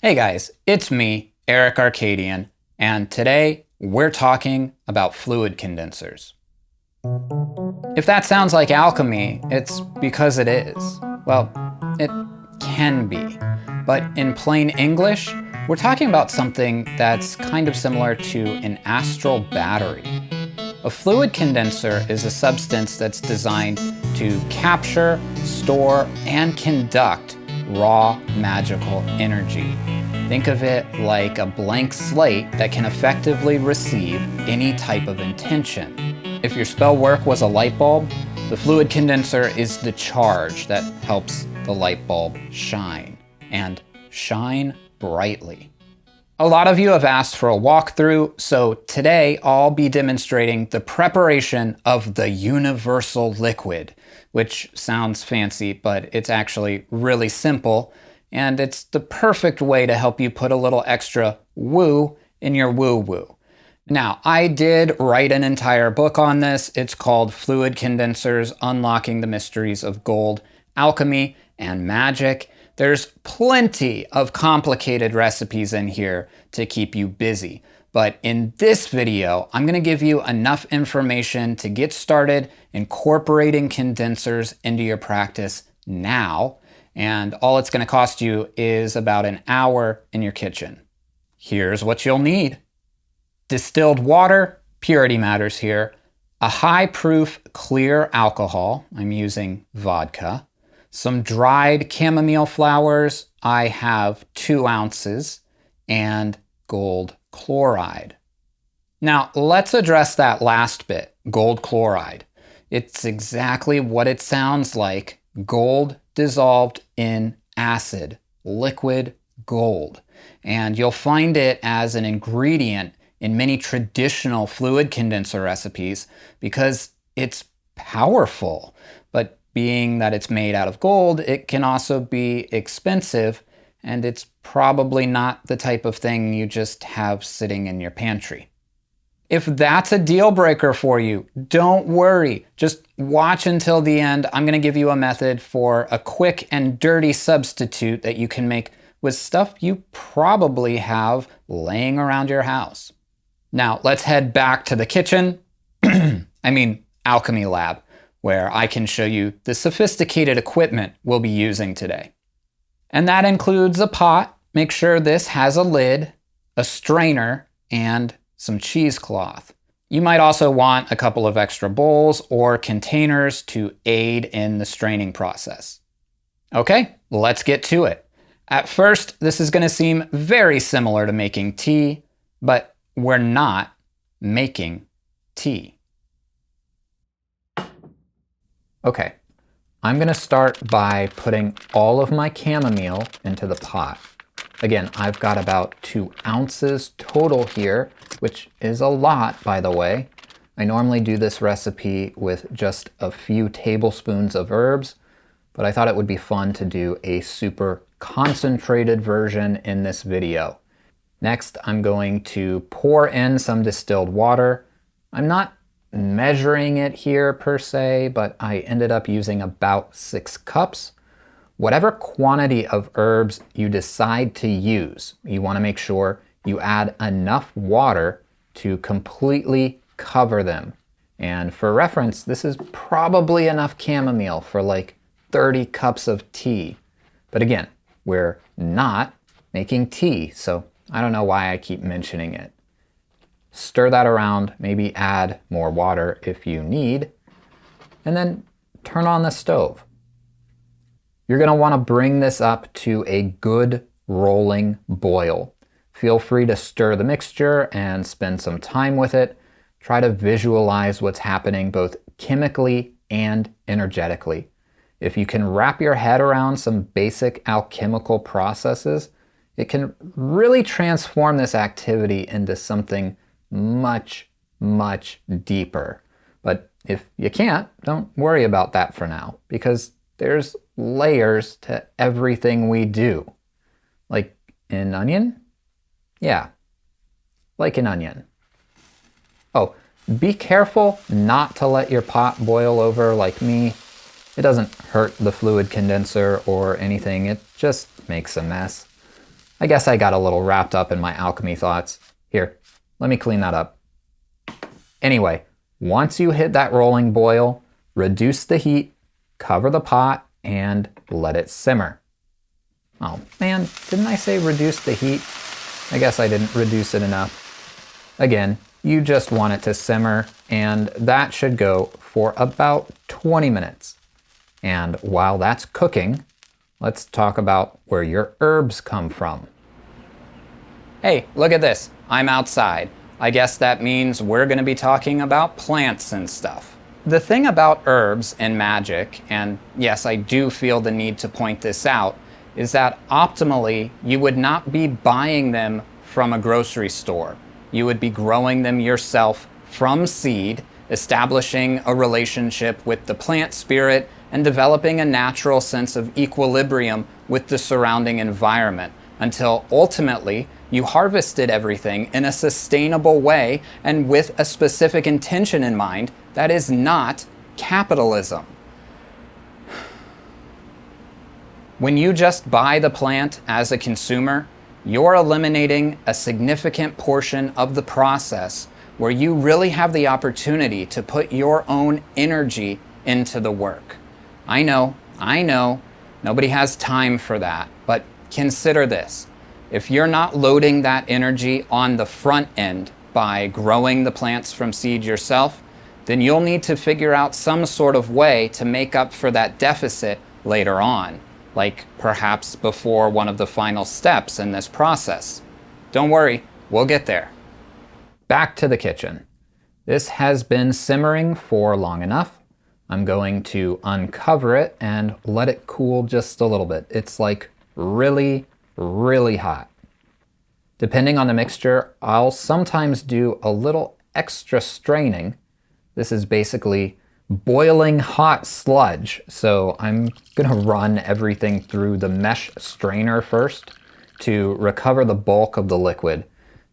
Hey guys, it's me, Eric Arcadian, and today we're talking about fluid condensers. If that sounds like alchemy, it's because it is. Well, it can be. But in plain English, we're talking about something that's kind of similar to an astral battery. A fluid condenser is a substance that's designed to capture, store, and conduct raw magical energy. Think of it like a blank slate that can effectively receive any type of intention. If your spell work was a light bulb, the fluid condenser is the charge that helps the light bulb shine, and shine brightly. A lot of you have asked for a walkthrough, so today I'll be demonstrating the preparation of the universal liquid, which sounds fancy, but it's actually really simple, and it's the perfect way to help you put a little extra woo in your woo-woo. Now, I did write an entire book on this. It's called Fluid Condensers, Unlocking the Mysteries of Gold, Alchemy, and Magic. There's plenty of complicated recipes in here to keep you busy. But in this video, I'm gonna give you enough information to get started incorporating condensers into your practice now. And all it's gonna cost you is about an hour in your kitchen. Here's what you'll need. Distilled water, purity matters here. A high-proof clear alcohol, I'm using vodka. Some dried chamomile flowers, I have 2 ounces, and gold chloride. Now, let's address that last bit, gold chloride. It's exactly what it sounds like, gold dissolved in acid, liquid gold. And you'll find it as an ingredient in many traditional fluid condenser recipes because it's powerful. But being that it's made out of gold, it can also be expensive, and it's probably not the type of thing you just have sitting in your pantry. If that's a deal breaker for you, don't worry. Just watch until the end. I'm going to give you a method for a quick and dirty substitute that you can make with stuff you probably have laying around your house. Now, let's head back to the kitchen. Alchemy lab, where I can show you the sophisticated equipment we'll be using today. And that includes a pot. Make sure this has a lid, a strainer, and some cheesecloth. You might also want a couple of extra bowls or containers to aid in the straining process. Okay, let's get to it. At first, this is going to seem very similar to making tea, but we're not making tea. Okay, I'm going to start by putting all of my chamomile into the pot. Again, I've got about 2 ounces total here, which is a lot, by the way. I normally do this recipe with just a few tablespoons of herbs, but I thought it would be fun to do a super concentrated version in this video. Next, I'm going to pour in some distilled water. I'm not measuring it here per se, but I ended up using about 6 cups. Whatever quantity of herbs you decide to use, you want to make sure you add enough water to completely cover them. And for reference, this is probably enough chamomile for like 30 cups of tea. But again, we're not making tea, so I don't know why I keep mentioning it. Stir that around, maybe add more water if you need, and then turn on the stove. You're going to want to bring this up to a good rolling boil. Feel free to stir the mixture and spend some time with it. Try to visualize what's happening both chemically and energetically. If you can wrap your head around some basic alchemical processes, it can really transform this activity into something much, much deeper. But if you can't, don't worry about that for now, because there's layers to everything we do. Like an onion? Yeah, like an onion. Oh, be careful not to let your pot boil over like me. It doesn't hurt the fluid condenser or anything, it just makes a mess. I guess I got a little wrapped up in my alchemy thoughts. Here, let me clean that up. Anyway, once you hit that rolling boil, reduce the heat, cover the pot, and let it simmer. Oh man, didn't I say reduce the heat? I guess I didn't reduce it enough. Again, you just want it to simmer, and that should go for about 20 minutes. And while that's cooking, let's talk about where your herbs come from. Hey, look at this. I'm outside. I guess that means we're going to be talking about plants and stuff. The thing about herbs and magic, and yes, I do feel the need to point this out, is that optimally, you would not be buying them from a grocery store. You would be growing them yourself from seed, establishing a relationship with the plant spirit, and developing a natural sense of equilibrium with the surrounding environment until ultimately you harvested everything in a sustainable way and with a specific intention in mind that is not capitalism. When you just buy the plant as a consumer, you're eliminating a significant portion of the process where you really have the opportunity to put your own energy into the work. I know, nobody has time for that, but consider this. If you're not loading that energy on the front end by growing the plants from seed yourself, then you'll need to figure out some sort of way to make up for that deficit later on, like perhaps before one of the final steps in this process. Don't worry, we'll get there. Back to the kitchen. This has been simmering for long enough. I'm going to uncover it and let it cool just a little bit. It's like really hot. Depending on the mixture, I'll sometimes do a little extra straining. This is basically boiling hot sludge. So I'm gonna run everything through the mesh strainer first to recover the bulk of the liquid.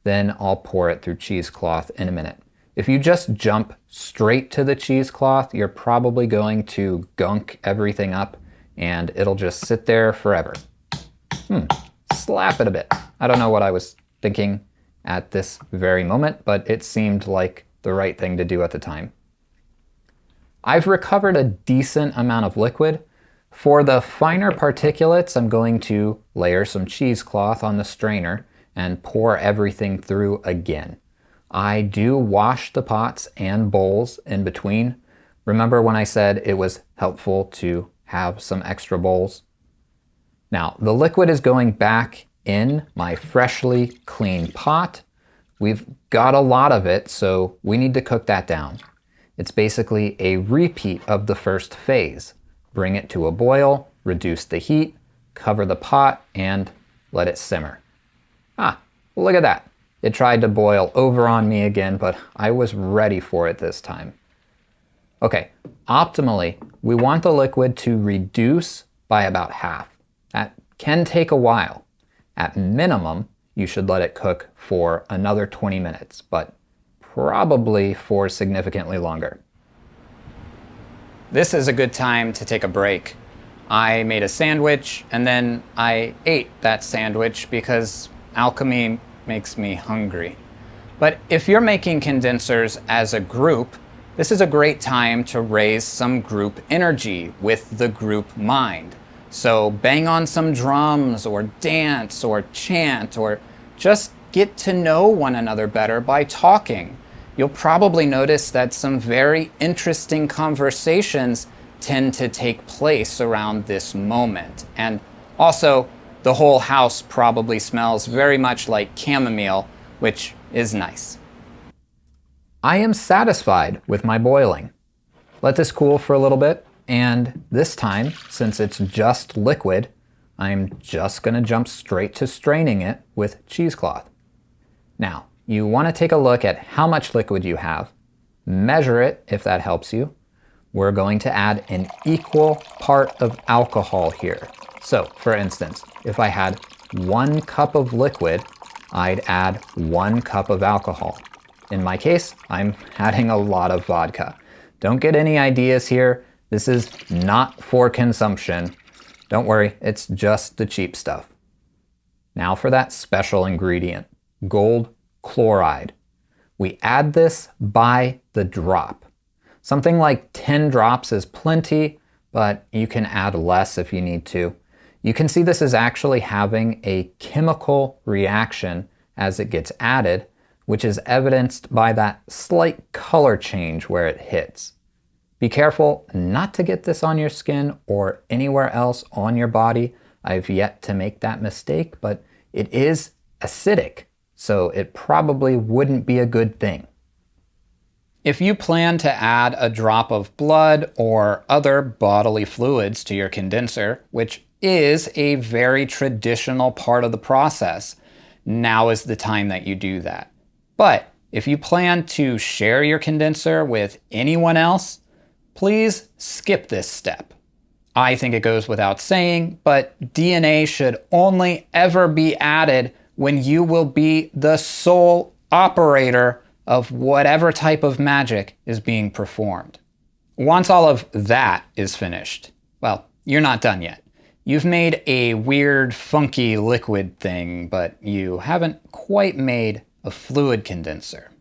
Then I'll pour it through cheesecloth in a minute. If you just jump straight to the cheesecloth, you're probably going to gunk everything up and it'll just sit there forever. Slap it a bit. I don't know what I was thinking at this very moment, but it seemed like the right thing to do at the time. I've recovered a decent amount of liquid. For the finer particulates, I'm going to layer some cheesecloth on the strainer and pour everything through again. I do wash the pots and bowls in between. Remember when I said it was helpful to have some extra bowls? Now, the liquid is going back in my freshly clean pot. We've got a lot of it, so we need to cook that down. It's basically a repeat of the first phase. Bring it to a boil, reduce the heat, cover the pot, and let it simmer. Look at that. It tried to boil over on me again, but I was ready for it this time. Okay, optimally, we want the liquid to reduce by about half. That can take a while. At minimum, you should let it cook for another 20 minutes, but probably for significantly longer. This is a good time to take a break. I made a sandwich and then I ate that sandwich because alchemy makes me hungry. But if you're making condensers as a group, this is a great time to raise some group energy with the group mind. So bang on some drums or dance or chant or just get to know one another better by talking. You'll probably notice that some very interesting conversations tend to take place around this moment. And also, the whole house probably smells very much like chamomile, which is nice. I am satisfied with my boiling. Let this cool for a little bit, and this time, since it's just liquid, I'm just gonna jump straight to straining it with cheesecloth. Now, you wanna take a look at how much liquid you have, measure it if that helps you. We're going to add an equal part of alcohol here. So, for instance, if I had 1 cup of liquid, I'd add 1 cup of alcohol. In my case, I'm adding a lot of vodka. Don't get any ideas here. This is not for consumption. Don't worry, it's just the cheap stuff. Now for that special ingredient, gold chloride. We add this by the drop. Something like 10 drops is plenty, but you can add less if you need to. You can see this is actually having a chemical reaction as it gets added, which is evidenced by that slight color change where it hits. Be careful not to get this on your skin or anywhere else on your body. I've yet to make that mistake, but it is acidic, so it probably wouldn't be a good thing. If you plan to add a drop of blood or other bodily fluids to your condenser, which is a very traditional part of the process, now is the time that you do that. But if you plan to share your condenser with anyone else, please skip this step. I think it goes without saying, but DNA should only ever be added when you will be the sole operator of whatever type of magic is being performed. Once all of that is finished, well, you're not done yet. You've made a weird, funky liquid thing, but you haven't quite made a fluid condenser.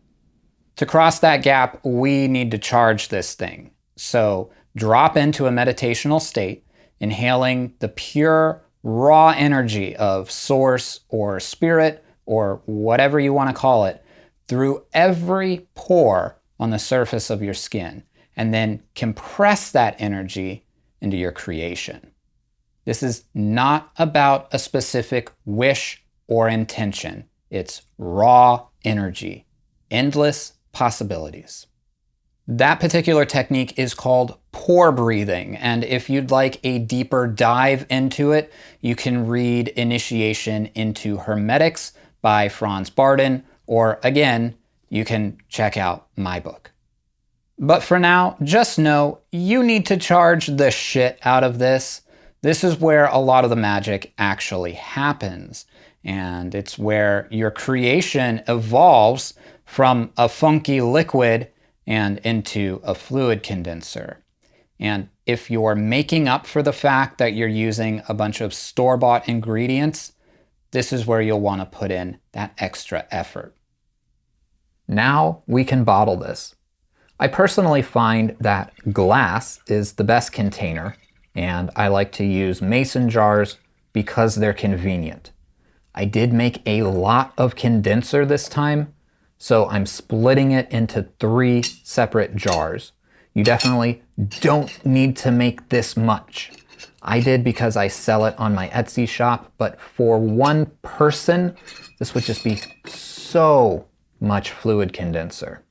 To cross that gap, we need to charge this thing. So drop into a meditational state, inhaling the pure, raw energy of source or spirit or whatever you want to call it through every pore on the surface of your skin, and then compress that energy into your creation. This is not about a specific wish or intention. It's raw energy, endless possibilities. That particular technique is called pore breathing, and if you'd like a deeper dive into it, you can read Initiation into Hermetics by Franz Barden, or again, you can check out my book. But for now, just know you need to charge the shit out of this. This is where a lot of the magic actually happens, and it's where your creation evolves from a funky liquid and into a fluid condenser. And if you're making up for the fact that you're using a bunch of store-bought ingredients, this is where you'll want to put in that extra effort. Now we can bottle this. I personally find that glass is the best container, and I like to use mason jars because they're convenient. I did make a lot of condenser this time, so I'm splitting it into 3 separate jars. You definitely don't need to make this much. I did because I sell it on my Etsy shop, but for one person, this would just be so much fluid condenser.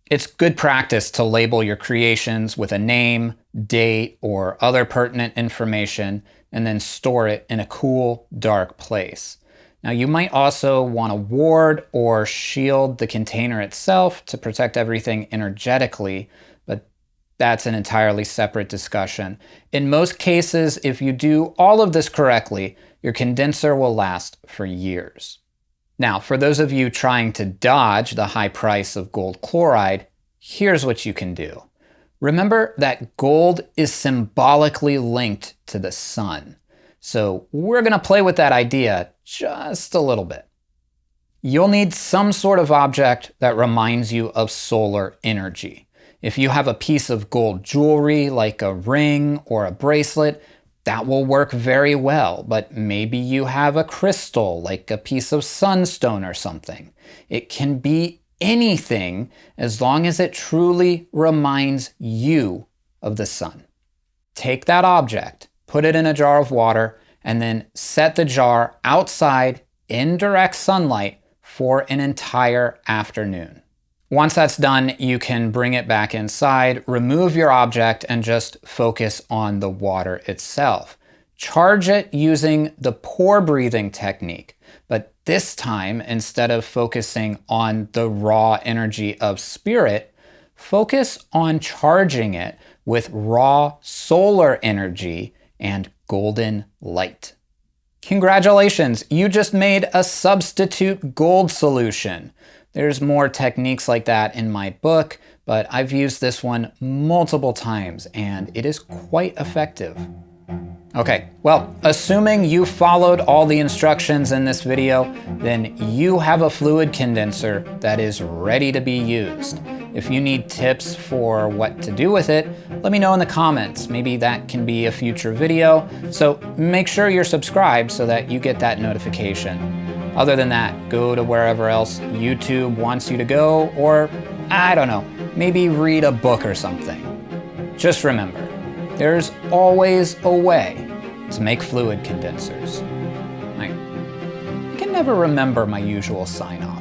It's good practice to label your creations with a name, date, or other pertinent information, and then store it in a cool, dark place. Now, you might also want to ward or shield the container itself to protect everything energetically, but that's an entirely separate discussion. In most cases, if you do all of this correctly, your condenser will last for years. Now, for those of you trying to dodge the high price of gold chloride, here's what you can do. Remember that gold is symbolically linked to the sun. So we're going to play with that idea just a little bit. You'll need some sort of object that reminds you of solar energy. If you have a piece of gold jewelry like a ring or a bracelet, that will work very well, but maybe you have a crystal like a piece of sunstone or something. It can be anything as long as it truly reminds you of the sun. Take that object, put it in a jar of water, and then set the jar outside in direct sunlight for an entire afternoon. Once that's done, you can bring it back inside, remove your object, and just focus on the water itself. Charge it using the pore breathing technique, but this time, instead of focusing on the raw energy of spirit, focus on charging it with raw solar energy and golden light. Congratulations, you just made a substitute gold solution. There's more techniques like that in my book, but I've used this one multiple times and it is quite effective. Okay, well, assuming you followed all the instructions in this video, then you have a fluid condenser that is ready to be used. If you need tips for what to do with it, let me know in the comments. Maybe that can be a future video. So make sure you're subscribed so that you get that notification. Other than that, go to wherever else YouTube wants you to go, or I don't know, maybe read a book or something. Just remember, there's always a way to make fluid condensers. I can never remember my usual sign-off.